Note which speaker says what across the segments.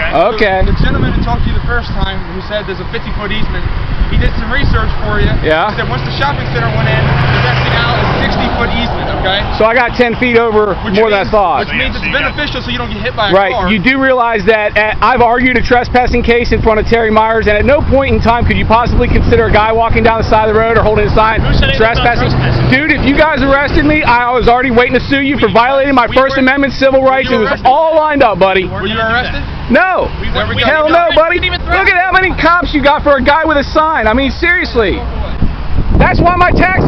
Speaker 1: Okay.
Speaker 2: The gentleman who talked to you the first time, who said there's a 50-foot easement, he did some research for you.
Speaker 1: Yeah.
Speaker 2: He said once the shopping center went in, the next thing out is a 60-foot easement, okay?
Speaker 1: So I got 10 feet over more than I thought.
Speaker 2: Which means it's beneficial so you don't get hit by a
Speaker 1: Right.
Speaker 2: car.
Speaker 1: You do realize that I've argued a trespassing case in front of Terry Myers, and at no point in time could you possibly consider a guy walking down the side of the road or holding a sign trespassing. Dude, if you guys arrested me, I was already waiting to sue you for violating my First Amendment civil rights. It was all lined up, buddy.
Speaker 2: Were you arrested?
Speaker 1: No. Hell no, buddy. Look at how many cops you got for a guy with a sign. I mean, seriously. That's why my tax...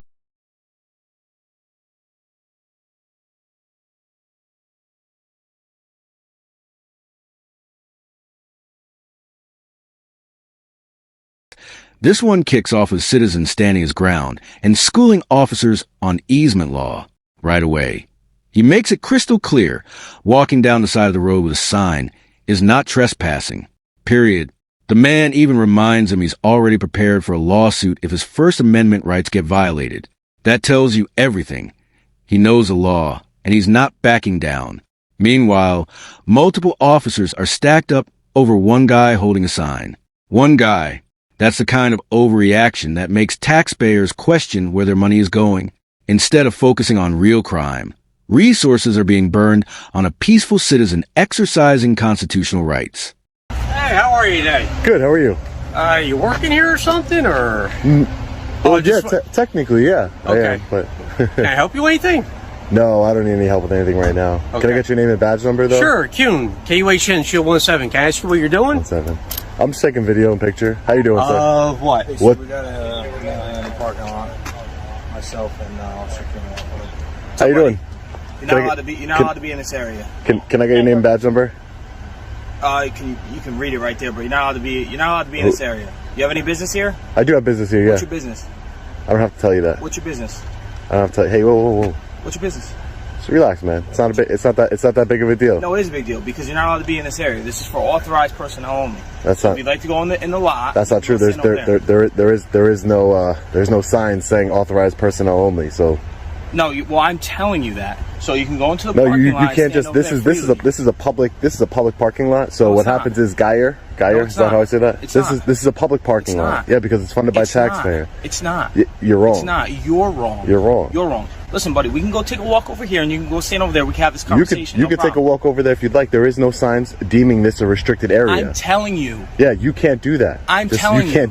Speaker 3: This one kicks off with citizens standing his ground and schooling officers on easement law right away. He makes it crystal clear walking down the side of the road with a sign is not trespassing, period. The man even reminds him he's already prepared for a lawsuit if his First Amendment rights get violated. That tells you everything. He knows the law, and he's not backing down. Meanwhile, multiple officers are stacked up over one guy holding a sign. One guy. That's the kind of overreaction that makes taxpayers question where their money is going. Instead of focusing on real crime, resources are being burned on a peaceful citizen exercising constitutional rights.
Speaker 4: Hey, how are you today?
Speaker 5: Good, how are you?
Speaker 4: You working here or something, or?
Speaker 5: Well, yeah, technically, yeah.
Speaker 4: Okay.
Speaker 5: I am, but
Speaker 4: Can I help you with anything?
Speaker 5: no, I don't need any help with anything right now.
Speaker 4: Okay.
Speaker 5: Can I get your name and badge number, though?
Speaker 4: Sure, Kuhn, KUHN, Shield 17. Can I ask you what you're doing?
Speaker 5: 17. I'm just taking video and picture. How you doing, sir?
Speaker 4: What?
Speaker 5: What?
Speaker 6: We got in the parking lot. Myself and Officer King.
Speaker 5: How you doing?
Speaker 6: You're not allowed to be. You're not allowed to be in this area.
Speaker 5: Can I get your name and badge number?
Speaker 6: You can read it right there, but you're not allowed to be. You're not allowed to be in this area. You have any business here?
Speaker 5: I do have business here. Yeah.
Speaker 6: What's your business?
Speaker 5: I don't have to tell you that.
Speaker 6: What's your business?
Speaker 5: I don't have to tell you. Hey, whoa.
Speaker 6: What's your business?
Speaker 5: Just relax, man. It's not that big of a deal.
Speaker 6: No, it is a big deal because you're not allowed to be in this area. This is for authorized personnel only.
Speaker 5: That's
Speaker 6: So
Speaker 5: not.
Speaker 6: if you'd like to go in the lot.
Speaker 5: That's not true. There's no sign saying authorized personnel only. So.
Speaker 6: No, well, I'm telling you that. So you can go into the
Speaker 5: No,
Speaker 6: parking
Speaker 5: you
Speaker 6: lot.
Speaker 5: can't just. This is a public parking lot. So
Speaker 6: No,
Speaker 5: what
Speaker 6: it's not.
Speaker 5: happens is Geyer. Is that
Speaker 6: not.
Speaker 5: how I say that?
Speaker 6: It's
Speaker 5: this
Speaker 6: not.
Speaker 5: is a public parking
Speaker 6: It's
Speaker 5: lot.
Speaker 6: not.
Speaker 5: Yeah, because it's funded by
Speaker 6: It's not.
Speaker 5: taxpayer.
Speaker 6: It's not.
Speaker 5: You're wrong.
Speaker 6: It's not. You're wrong.
Speaker 5: You're wrong.
Speaker 6: You're wrong. Listen, buddy, we can go take a walk over here, and you can go stand over there. We can have this conversation.
Speaker 5: You could take a walk over there if you'd like. There is no signs deeming this a restricted area.
Speaker 6: I'm telling you.
Speaker 5: Yeah, you can't do that.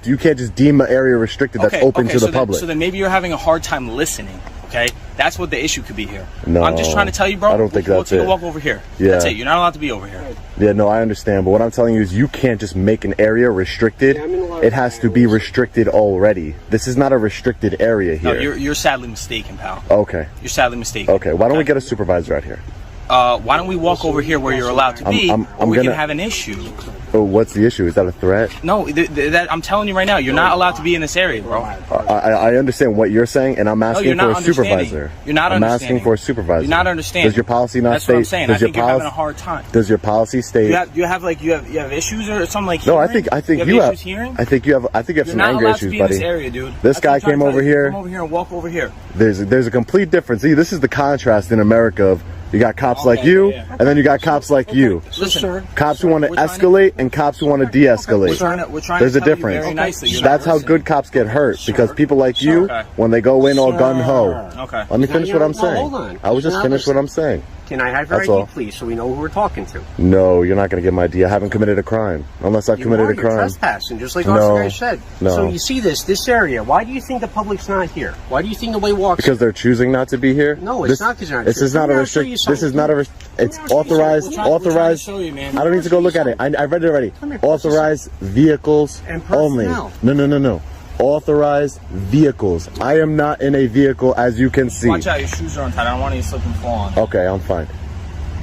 Speaker 5: You can't just deem an area restricted that's open to the public.
Speaker 6: So then maybe you're having a hard time listening. Okay, that's what the issue could be here.
Speaker 5: No,
Speaker 6: I'm just trying to tell you, bro.
Speaker 5: I don't think
Speaker 6: we'll
Speaker 5: that's
Speaker 6: take
Speaker 5: it.
Speaker 6: a walk over here.
Speaker 5: Yeah.
Speaker 6: That's it. You're not allowed to be over here.
Speaker 5: Yeah, no, I understand. But what I'm telling you is you can't just make an area restricted. It has to be restricted already. This is not a restricted area here.
Speaker 6: No, you're sadly mistaken, pal.
Speaker 5: Okay.
Speaker 6: You're sadly mistaken.
Speaker 5: Okay, why don't we get a supervisor out here?
Speaker 6: Why don't we walk over here where you're allowed to be, or we can have an issue.
Speaker 5: Oh, what's the issue? Is that a threat?
Speaker 6: No, I'm telling you right now, you're not allowed to be in this area, bro.
Speaker 5: I understand what you're saying, and I'm asking for a supervisor.
Speaker 6: You're not
Speaker 5: I'm
Speaker 6: understanding.
Speaker 5: asking for a supervisor.
Speaker 6: You're not understanding.
Speaker 5: Does your policy not
Speaker 6: That's
Speaker 5: state?
Speaker 6: what I'm saying.
Speaker 5: Does
Speaker 6: I think
Speaker 5: your
Speaker 6: you're having a hard time.
Speaker 5: Does your policy state?
Speaker 6: You have issues or something like?
Speaker 5: No,
Speaker 6: hearing?
Speaker 5: I think
Speaker 6: you
Speaker 5: you
Speaker 6: have
Speaker 5: have.
Speaker 6: issues hearing?
Speaker 5: I think you have
Speaker 6: You're
Speaker 5: some
Speaker 6: not
Speaker 5: anger
Speaker 6: allowed
Speaker 5: issues,
Speaker 6: to be
Speaker 5: buddy.
Speaker 6: in this area, dude.
Speaker 5: This guy came over here.
Speaker 6: Come over here and walk over here.
Speaker 5: There's a complete difference. See, this is the contrast in America of you got cops like you, and then you got cops like you.
Speaker 6: Listen,
Speaker 5: Cops who want to escalate and cops who want to de-escalate.
Speaker 6: We're trying
Speaker 5: There's
Speaker 6: to
Speaker 5: a
Speaker 6: tell you
Speaker 5: difference.
Speaker 6: very nicely. You're
Speaker 5: That's
Speaker 6: not
Speaker 5: how
Speaker 6: listening.
Speaker 5: good cops get hurt, because people like you, when they go in all gun-ho.
Speaker 6: Okay.
Speaker 5: Let me finish what I'm saying.
Speaker 4: Hold on.
Speaker 5: I was just finished what I'm saying.
Speaker 4: Can I have your
Speaker 5: That's
Speaker 4: ID,
Speaker 5: all.
Speaker 4: please, so we know who we're talking to?
Speaker 5: No, you're not going to get my ID. I haven't committed a crime. Unless I've committed a
Speaker 4: You're
Speaker 5: crime.
Speaker 4: trespassing, just like
Speaker 5: No.
Speaker 4: Officer Guy said.
Speaker 5: No.
Speaker 4: So you see this area. Why do you think the public's not here? Why do you think nobody walks?
Speaker 5: Because they're choosing not to be here?
Speaker 4: No, it's not because they're not.
Speaker 5: This is not a restrict. This is not a. It's authorized. Authorized.
Speaker 6: show you, man.
Speaker 5: I don't need to go look at it. I read it already. Authorized vehicles
Speaker 4: And
Speaker 5: only.
Speaker 4: personnel.
Speaker 5: No. Authorized vehicles. I am not in a vehicle, as you can see.
Speaker 6: Watch out, your shoes are untied. I don't want you to slip and fall on.
Speaker 5: Okay, I'm fine.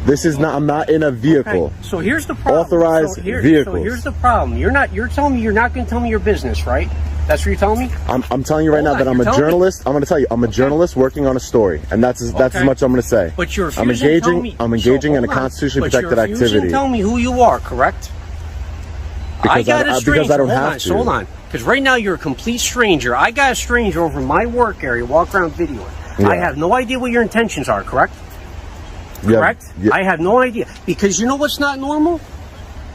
Speaker 5: This is not. I'm not in a vehicle.
Speaker 4: Okay, so here's the problem.
Speaker 5: Authorized vehicles.
Speaker 4: So here's the problem. You're telling me you're not going to tell me your business, right? That's what you're telling me?
Speaker 5: I'm telling you right now
Speaker 4: Hold
Speaker 5: that
Speaker 4: on,
Speaker 5: I'm a
Speaker 4: you're telling me-
Speaker 5: journalist. I'm going to tell you, I'm a journalist working on a story, and that's as much I'm going to say.
Speaker 4: But you're
Speaker 5: I'm
Speaker 4: refusing to tell me.
Speaker 5: I'm engaging in a
Speaker 4: hold on.
Speaker 5: constitutionally
Speaker 4: But
Speaker 5: protected
Speaker 4: you're refusing
Speaker 5: activity.
Speaker 4: to tell me who you are, correct?
Speaker 5: Because I don't have to.
Speaker 4: Hold on. Because right now you're a complete stranger. I got a stranger over my work area, walk around videoing.
Speaker 5: Yeah.
Speaker 4: I have no idea what your intentions are, correct?
Speaker 5: Yeah,
Speaker 4: Correct?
Speaker 5: yeah.
Speaker 4: I have no idea. Because you know what's not normal?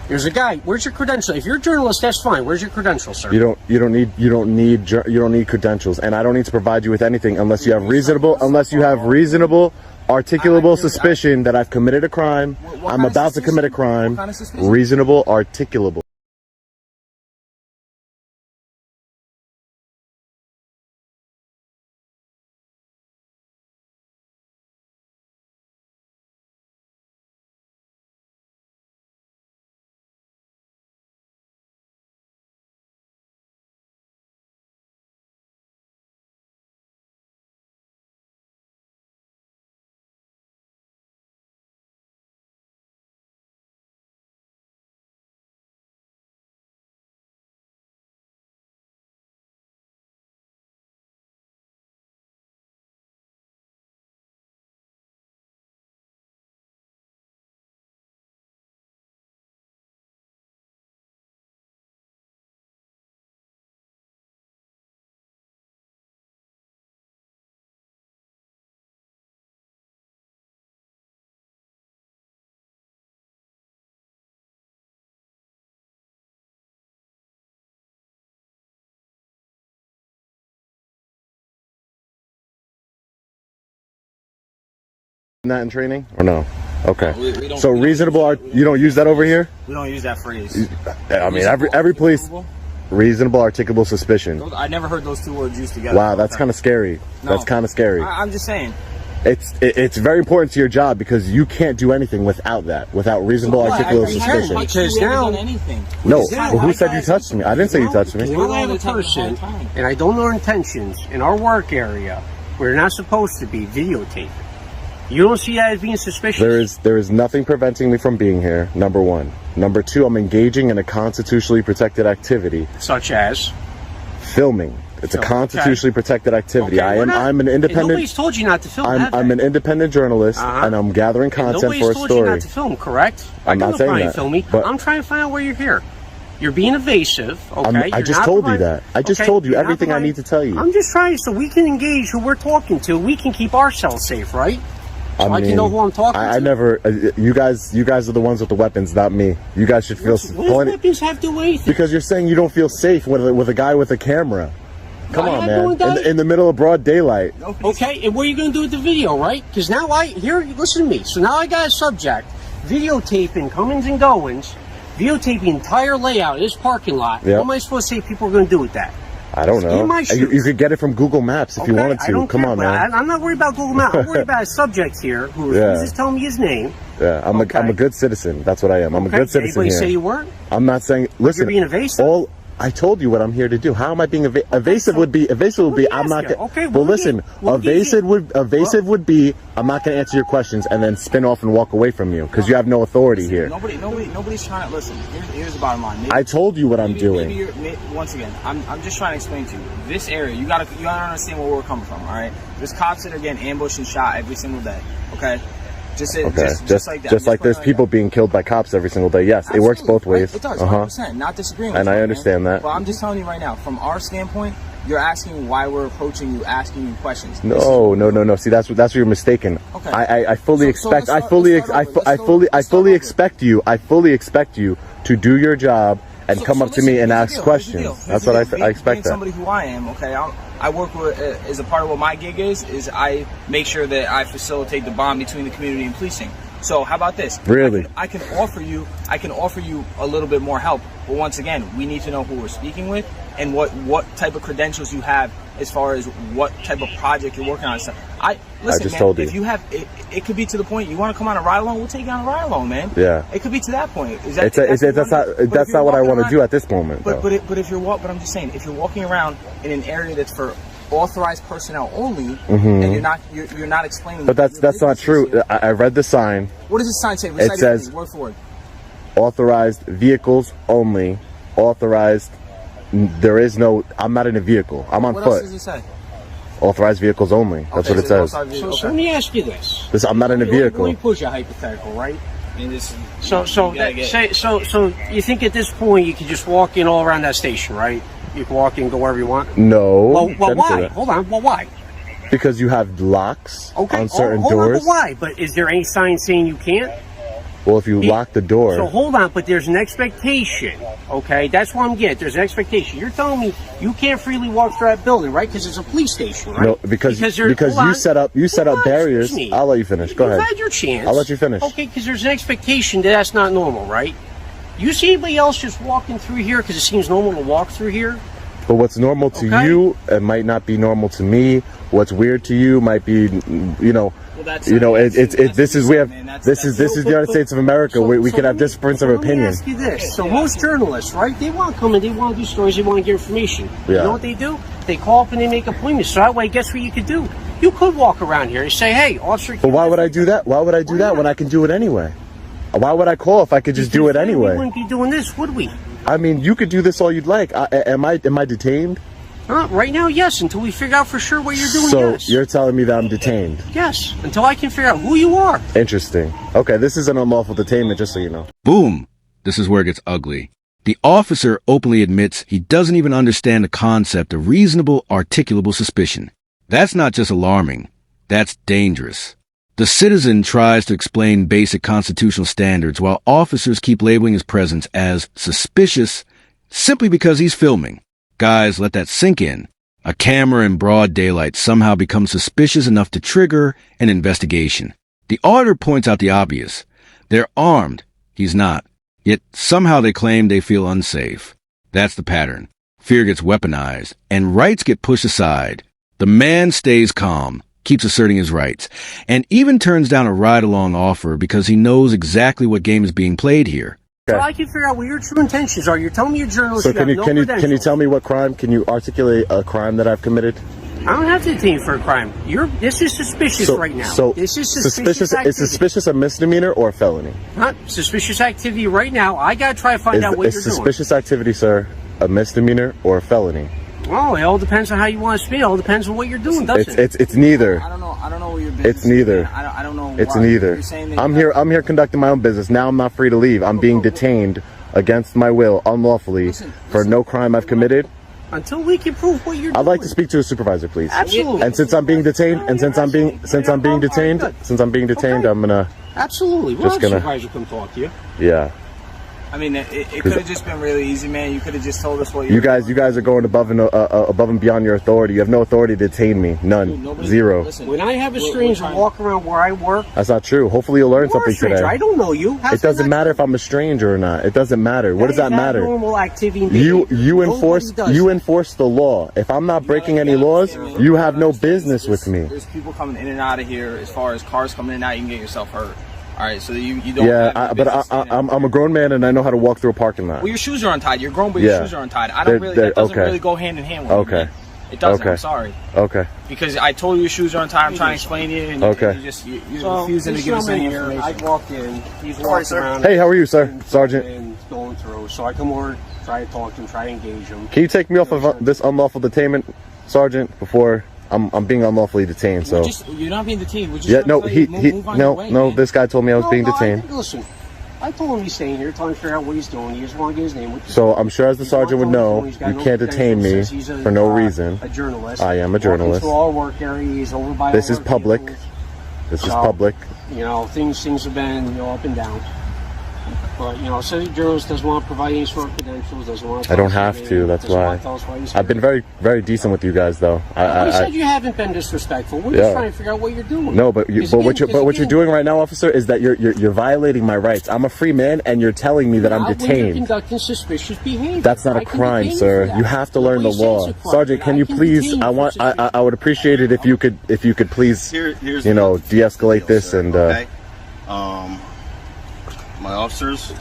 Speaker 4: There's a guy. Where's your credential? If you're a journalist, that's fine. Where's your credentials, sir?
Speaker 5: You don't need credentials, and I don't need to provide you with anything unless you have reasonable articulable suspicion that I've committed a crime. I'm about to commit a crime. Reasonable articulable. That in training or no? Okay. So reasonable you don't use that over here?
Speaker 6: We don't use that phrase.
Speaker 5: I mean, every police. Reasonable articulable suspicion.
Speaker 6: I never heard those two words used together.
Speaker 5: Wow, that's kind of scary. No, that's kind of scary.
Speaker 6: I'm just saying.
Speaker 5: It's very important to your job because you can't do anything without that, without reasonable articulable suspicion.
Speaker 4: Because now,
Speaker 6: anything.
Speaker 5: No, well, who said you touched me? I didn't say you touched me.
Speaker 4: When I have a person, and I don't know their intentions, in our work area, we're not supposed to be videotaping. You don't see that as being suspicious?
Speaker 5: There is nothing preventing me from being here, number one. Number two, I'm engaging in a constitutionally protected activity.
Speaker 4: Such as?
Speaker 5: Filming. It's a constitutionally protected activity. I'm an independent.
Speaker 4: Nobody's told you not to film.
Speaker 5: I'm an independent journalist, and I'm gathering content for a story.
Speaker 4: Nobody's told you not to film, correct?
Speaker 5: I'm not saying that.
Speaker 4: Filming, but I'm trying to find out where you're here. You're being evasive. Okay.
Speaker 5: I just told you that. I just told you everything I need to tell you.
Speaker 4: I'm just trying so we can engage who we're talking to. We can keep ourselves safe, right? So I can know who I'm talking to.
Speaker 5: I never. You guys are the ones with the weapons, not me. You guys should feel.
Speaker 4: What does weapons have to do with anything?
Speaker 5: Because you're saying you don't feel safe with a guy with a camera. Come on, man. In the middle of broad daylight.
Speaker 4: Okay, and what are you going to do with the video, right? Because now listen to me. So now I got a subject, videotaping comings and goings, videotaping the entire layout of this parking lot. Yep. What am I supposed to say people are going to do with that?
Speaker 5: I don't know. You could get it from Google Maps if you wanted to. Come on, man.
Speaker 4: I'm not worried about Google Maps. I'm worried about a subject here who refuses to tell me his name.
Speaker 5: Yeah, I'm a good citizen. That's what I am. I'm a good citizen
Speaker 4: Anybody
Speaker 5: here.
Speaker 4: Say you weren't?
Speaker 5: I'm not saying. Listen,
Speaker 4: you're being evasive.
Speaker 5: I told you what I'm here to do. How am I being evasive? Would be I'm not gonna.
Speaker 4: Okay,
Speaker 5: well, listen. Evasive would be I'm not gonna answer your questions and then spin off and walk away from you because you have no authority here.
Speaker 6: Nobody's trying to listen. Here's the bottom line.
Speaker 5: I told you what I'm doing.
Speaker 6: Once again, I'm just trying to explain to you. This area, you gotta understand where we're coming from. All right. There's cops that are getting ambushed and shot every single day. Okay. Just like that.
Speaker 5: Just like there's people being killed by cops every single day. Yes,
Speaker 6: absolutely.
Speaker 5: It works both ways.
Speaker 6: It does, 100%. Not disagreeing with
Speaker 5: and
Speaker 6: you,
Speaker 5: I understand
Speaker 6: man.
Speaker 5: that.
Speaker 6: But I'm just telling you right now, from our standpoint, you're asking why we're approaching you, asking you questions.
Speaker 5: No. See, that's where you're mistaken. Okay. I fully expect you to do your job and come up to me and ask questions. That's what I expect.
Speaker 6: Somebody who I am, okay. I work with, as a part of what my gig is I make sure that I facilitate the bond between the community and policing. So how about this?
Speaker 5: Really?
Speaker 6: I can offer you a little bit more help. But once again, we need to know who we're speaking with and what type of credentials you have as far as what type of project you're working on. So
Speaker 5: told you.
Speaker 6: If you have, it could be to the point you want to come on a ride along, we'll take you on a ride along, man.
Speaker 5: Yeah.
Speaker 6: It could be to that point.
Speaker 5: That's not what I want to do at this moment.
Speaker 6: But I'm just saying, if you're walking around in an area that's for authorized personnel only, and you're not explaining.
Speaker 5: But that's not true. I read the sign.
Speaker 6: What does the sign say?
Speaker 5: It says
Speaker 6: word for word.
Speaker 5: Authorized vehicles only. Authorized. There is no. I'm not in a vehicle. I'm on foot.
Speaker 6: What else does it say?
Speaker 5: Authorized vehicles only. That's what it says.
Speaker 4: So let me ask you this.
Speaker 5: I'm not in a vehicle.
Speaker 4: Let me push a hypothetical, right? So you think at this point you can just walk in all around that station, right? You can walk in, go wherever you want?
Speaker 5: No.
Speaker 4: Well, why? Hold on. Well, why?
Speaker 5: Because you have locks on certain doors.
Speaker 4: But why? But is there any sign saying you can't?
Speaker 5: Well, if you lock the door...
Speaker 4: So hold on, but there's an expectation, okay? That's what I'm getting. There's an expectation. You're telling me you can't freely walk through that building, right? Because it's a police station, right?
Speaker 5: No, because you set up barriers. I'll let you finish. Go ahead.
Speaker 4: You've had your chance.
Speaker 5: I'll let you finish.
Speaker 4: Okay, because there's an expectation that's not normal, right? You see anybody else just walking through here because it seems normal to walk through here?
Speaker 5: But what's normal to you, it might not be normal to me. What's weird to you might be, you know, this is the United States of America. We can have difference of opinion.
Speaker 4: Let me ask you this. So most journalists, right, they want to come in, they want to do stories, they want to get information.
Speaker 5: Yeah.
Speaker 4: You know what they do? They call up and they make appointments. So that way, guess what you could do? You could walk around here and say, hey, officer...
Speaker 5: But why would I do that? Why would I do that when I can do it anyway? Why would I call if I could just do it anyway?
Speaker 4: We wouldn't be doing this, would we?
Speaker 5: I mean, you could do this all you'd like. Am I detained?
Speaker 4: Right now, yes. Until we figure out for sure what you're doing,
Speaker 5: so
Speaker 4: yes.
Speaker 5: You're telling me that I'm detained?
Speaker 4: Yes. Until I can figure out who you are.
Speaker 5: Interesting. Okay, this is an unlawful detainment, just so you know.
Speaker 3: Boom. This is where it gets ugly. The officer openly admits he doesn't even understand the concept of reasonable, articulable suspicion. That's not just alarming. That's dangerous. The citizen tries to explain basic constitutional standards while officers keep labeling his presence as suspicious simply because he's filming. Guys, let that sink in. A camera in broad daylight somehow becomes suspicious enough to trigger an investigation. The auditor points out the obvious. They're armed. He's not. Yet somehow they claim they feel unsafe. That's the pattern. Fear gets weaponized, and rights get pushed aside. The man stays calm, keeps asserting his rights, and even turns down a ride-along offer because he knows exactly what game is being played here.
Speaker 4: So I can figure out what your true intentions are. You're telling me you're a journalist.
Speaker 5: So can you tell me what crime? Can you articulate a crime that I've committed?
Speaker 4: I don't have to detain you for a crime. This is suspicious right now.
Speaker 5: So
Speaker 4: this is suspicious activity.
Speaker 5: Is suspicious a misdemeanor or a felony?
Speaker 4: Not suspicious activity right now. I gotta try to find out what you're doing.
Speaker 5: Is suspicious activity, sir, a misdemeanor or a felony?
Speaker 4: Well, it all depends on how you want to speak. It all depends on what you're doing, doesn't it?
Speaker 5: It's neither.
Speaker 6: I don't know what your business
Speaker 5: It's neither.
Speaker 6: I don't know.
Speaker 5: It's
Speaker 6: why.
Speaker 5: neither.
Speaker 6: You're saying that
Speaker 5: I'm here conducting my own business. Now I'm not free to leave. I'm being detained against my will, unlawfully, for no crime I've committed.
Speaker 4: Until we can prove what you're doing.
Speaker 5: I'd like to speak to a supervisor, please.
Speaker 4: Absolutely.
Speaker 5: And since I'm being detained, I'm gonna.
Speaker 4: Absolutely. We'll have a supervisor come talk to you.
Speaker 5: Yeah.
Speaker 6: I mean, it could have just been really easy, man. You could have just told us what
Speaker 5: you guys are going above and beyond your authority. You have no authority to detain me. None.
Speaker 6: Dude,
Speaker 5: Zero.
Speaker 6: Listen,
Speaker 4: when I have a stranger walk around where I work,
Speaker 5: that's not true. Hopefully you'll learn something today.
Speaker 4: I don't know you.
Speaker 5: It doesn't matter if I'm a stranger or not. It doesn't matter. What does that matter?
Speaker 4: Normal activity.
Speaker 5: You enforce the law. If I'm not breaking any laws, you have no business with me.
Speaker 6: There's people coming in and out of here. As far as cars coming in and out, you can get yourself hurt. All right, so you don't.
Speaker 5: Yeah, I'm a grown man and I know how to walk through a parking lot.
Speaker 6: Well, your shoes are untied. You're grown, but your shoes are untied. That doesn't really go hand in hand with me. It doesn't. I'm sorry.
Speaker 5: Okay.
Speaker 6: Because I told you your shoes are untied. I'm trying to explain to you, and you're refusing to give us any information.
Speaker 4: I walked in. He's walking around.
Speaker 5: Hey, how are you, sir? Sergeant.
Speaker 4: And going through. So I come over, try to talk to him, try to engage him.
Speaker 5: Can you take me off of this unlawful detainment, Sergeant, before I'm being unlawfully detained? So
Speaker 6: you're not being detained.
Speaker 5: This guy told me I was being detained.
Speaker 4: Listen, I told him he's staying here, trying to figure out what he's doing. He just want to get his name.
Speaker 5: So I'm sure, as the sergeant would know, you can't detain me for no reason.
Speaker 4: A journalist.
Speaker 5: I am a journalist.
Speaker 4: Through our work area, he's over by.
Speaker 5: This is public. This is public.
Speaker 4: You know, things have been up and down. But, city journalist doesn't want to provide any sort of credentials, doesn't want to.
Speaker 5: I don't have to, that's why. I've been very, very decent with you guys, though.
Speaker 4: You said you haven't been disrespectful. We're just trying to figure out what you're doing.
Speaker 5: No, but what you're doing right now, officer, is that you're violating my rights. I'm a free man, and you're telling me that I'm detained.
Speaker 4: When you're conducting suspicious behavior.
Speaker 5: That's not a crime, sir. You have to learn the law. Sergeant, can you please? I would appreciate it if you could please, de-escalate this and.
Speaker 7: Okay. My officers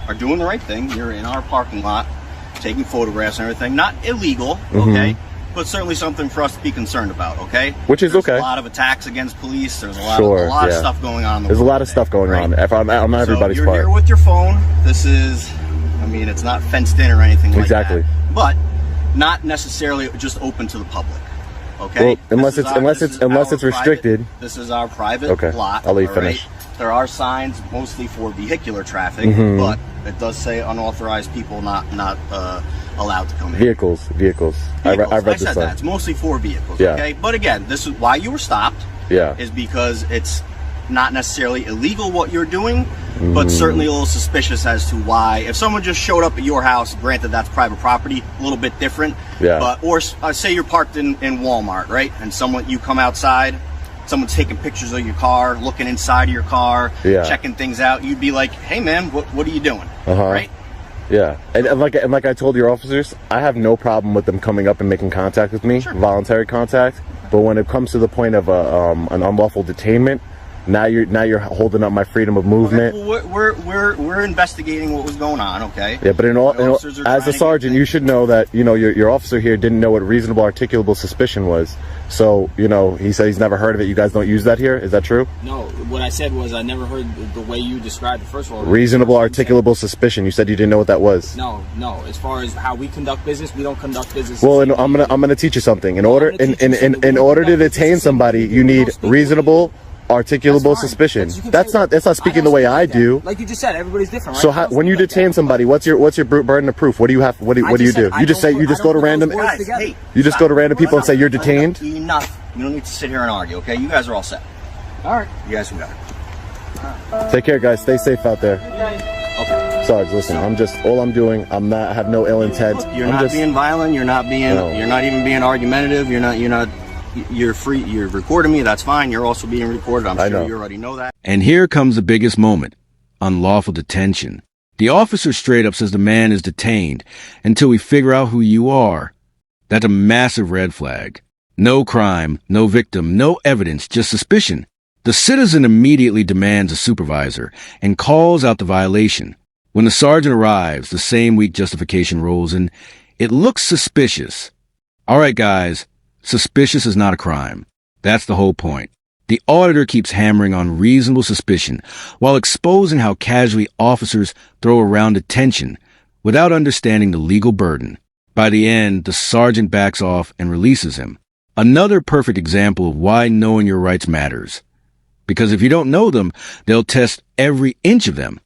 Speaker 7: are doing the right thing. You're in our parking lot, taking photographs and everything. Not illegal, okay? But certainly something for us to be concerned about, okay?
Speaker 5: Which is okay.
Speaker 7: There's a lot of attacks against police. There's a lot of stuff going on.
Speaker 5: There's a lot of stuff going on. If I'm on everybody's
Speaker 7: part.
Speaker 5: You're
Speaker 7: here with your phone. This is, it's not fenced in or anything like that. But not necessarily just open to the public. Okay.
Speaker 5: Well, unless it's restricted.
Speaker 7: This is our private lot.
Speaker 5: I'll let you finish.
Speaker 7: There are signs mostly for vehicular traffic, but it does say unauthorized people not allowed to come in.
Speaker 5: Vehicles. I read this sign.
Speaker 7: That. It's mostly for vehicles. Okay. But again, this is why you were stopped.
Speaker 5: Yeah.
Speaker 7: Is because it's not necessarily illegal what you're doing, but certainly a little suspicious as to why. If someone just showed up at your house, granted that's private property, a little bit different.
Speaker 5: Yeah.
Speaker 7: But or say you're parked in Walmart, right? And you come outside, someone's taking pictures of your car, looking inside of your car, checking things out. You'd be like, "Hey man, what are you doing?" Right?
Speaker 5: Yeah, and like I told your officers, I have no problem with them coming up and making contact with me, voluntary contact. But when it comes to the point of an unlawful detainment, now you're holding up my freedom of movement.
Speaker 7: Okay, well, we're investigating what was going on, okay?
Speaker 5: Yeah, but as a sergeant, you should know that your officer here didn't know what reasonable articulable suspicion was. So he said he's never heard of it. You guys don't use that here. Is that true?
Speaker 6: No, what I said was I never heard the way you described it. First of all,
Speaker 5: reasonable articulable suspicion. You said you didn't know what that was.
Speaker 6: No. As far as how we conduct business, we don't conduct business.
Speaker 5: Well, I'm gonna teach you something. In order to detain somebody, you need reasonable articulable suspicion. That's not speaking the way I do.
Speaker 6: Like you just said, everybody's different, right?
Speaker 5: So when you detain somebody, what's your burden of proof? What do you have? What do you do? You just go to random. You just go to random people and say you're detained.
Speaker 7: Enough. You don't need to sit here and argue. Okay, you guys are all set.
Speaker 6: All right.
Speaker 7: You guys can go.
Speaker 5: Take care, guys. Stay safe out there.
Speaker 7: Okay.
Speaker 5: Sarge, listen. All I'm doing. I have no ill intent.
Speaker 7: You're not being violent. You're not even being argumentative. You're free. You're recording me. That's fine. You're also being recorded. I'm sure you already know that.
Speaker 3: And here comes the biggest moment. Unlawful detention. The officer straight up says the man is detained until we figure out who you are. That's a massive red flag. No crime, no victim, no evidence, just suspicion. The citizen immediately demands a supervisor and calls out the violation. When the sergeant arrives, the same weak justification rolls in. It looks suspicious. All right, guys. Suspicious is not a crime. That's the whole point. The auditor keeps hammering on reasonable suspicion while exposing how casually officers throw around detention without understanding the legal burden. By the end, the sergeant backs off and releases him. Another perfect example of why knowing your rights matters. Because if you don't know them, they'll test every inch of them.